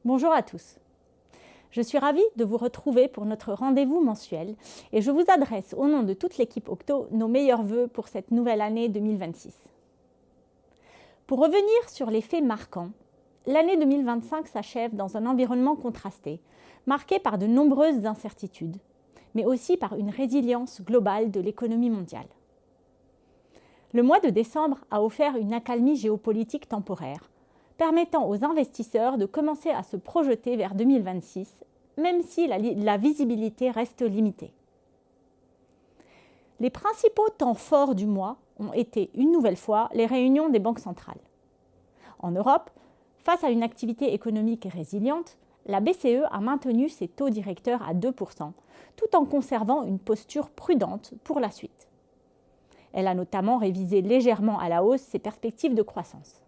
Bonjour à tous. Je suis ravie de vous retrouver pour notre rendez-vous mensuel et je vous adresse au nom de toute l'équipe Octo nos meilleurs vœux pour cette nouvelle année 2026. Pour revenir sur les faits marquants, l'année 2025 s'achève dans un environnement contrasté, marqué par de nombreuses incertitudes, mais aussi par une résilience globale de l'économie mondiale. Le mois de décembre a offert une accalmie géopolitique temporaire, permettant aux investisseurs de commencer à se projeter vers 2026, même si la visibilité reste limitée. Les principaux temps forts du mois ont été une nouvelle fois les réunions des banques centrales. En Europe, face à une activité économique résiliente, la BCE a maintenu ses taux directeurs à 2%, tout en conservant une posture prudente pour la suite. Elle a notamment révisé légèrement à la hausse ses perspectives de croissance.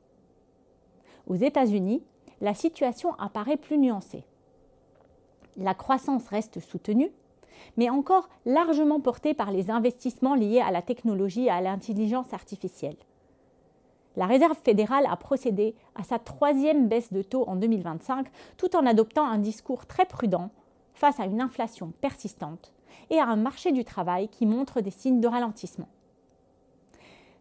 Aux États-Unis, la situation apparaît plus nuancée. La croissance reste soutenue, mais encore largement portée par les investissements liés à la technologie et à l'intelligence artificielle. La Réserve fédérale a procédé à sa 3e baisse de taux en 2025, tout en adoptant un discours très prudent face à une inflation persistante et à un marché du travail qui montre des signes de ralentissement.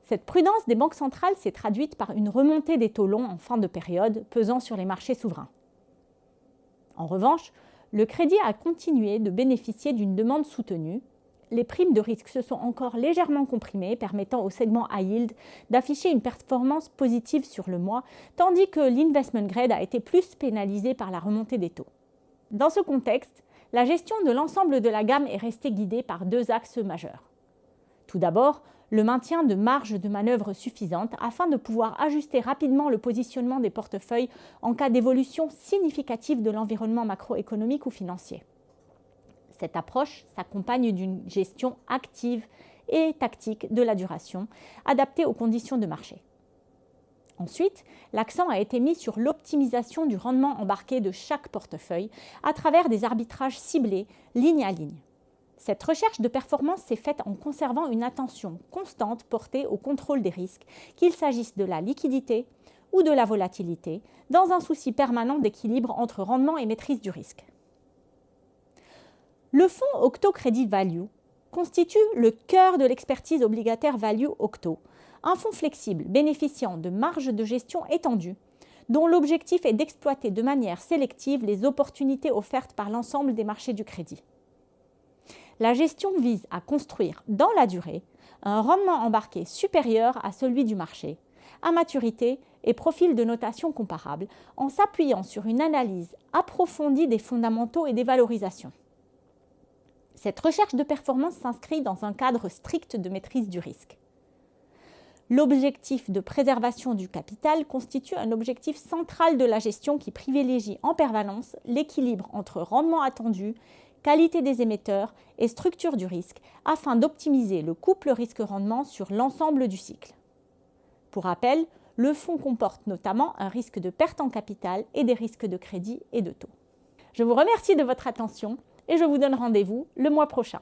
Cette prudence des banques centrales s'est traduite par une remontée des taux longs en fin de période, pesant sur les marchés souverains. En revanche, le crédit a continué de bénéficier d'une demande soutenue. Les primes de risque se sont encore légèrement comprimées, permettant au segment high yield d'afficher une performance positive sur le mois, tandis que l'investment grade a été plus pénalisé par la remontée des taux. Dans ce contexte, la gestion de l'ensemble de la gamme est restée guidée par 2 axes majeurs. Tout d'abord, le maintien de marges de manœuvre suffisantes afin de pouvoir ajuster rapidement le positionnement des portefeuilles en cas d'évolution significative de l'environnement macroéconomique ou financier. Cette approche s'accompagne d'une gestion active et tactique de la duration, adaptée aux conditions de marché. Ensuite, l'accent a été mis sur l'optimisation du rendement embarqué de chaque portefeuille à travers des arbitrages ciblés, ligne à ligne. Cette recherche de performance s'est faite en conservant une attention constante portée au contrôle des risques, qu'il s'agisse de la liquidité ou de la volatilité, dans un souci permanent d'équilibre entre rendement et maîtrise du risque. Le fonds Octo Credit Value constitue le cœur de l'expertise obligataire Value Octo, un fonds flexible bénéficiant de marges de gestion étendues, dont l'objectif est d'exploiter de manière sélective les opportunités offertes par l'ensemble des marchés du crédit. La gestion vise à construire, dans la durée, un rendement embarqué supérieur à celui du marché, à maturité et profil de notation comparable, en s'appuyant sur une analyse approfondie des fondamentaux et des valorisations. Cette recherche de performance s'inscrit dans un cadre strict de maîtrise du risque. L'objectif de préservation du capital constitue un objectif central de la gestion qui privilégie en permanence l'équilibre entre rendement attendu, qualité des émetteurs et structure du risque afin d'optimiser le couple risque-rendement sur l'ensemble du cycle. Pour rappel, le fonds comporte notamment un risque de perte en capital et des risques de crédit et de taux. Je vous remercie de votre attention et je vous donne rendez-vous le mois prochain.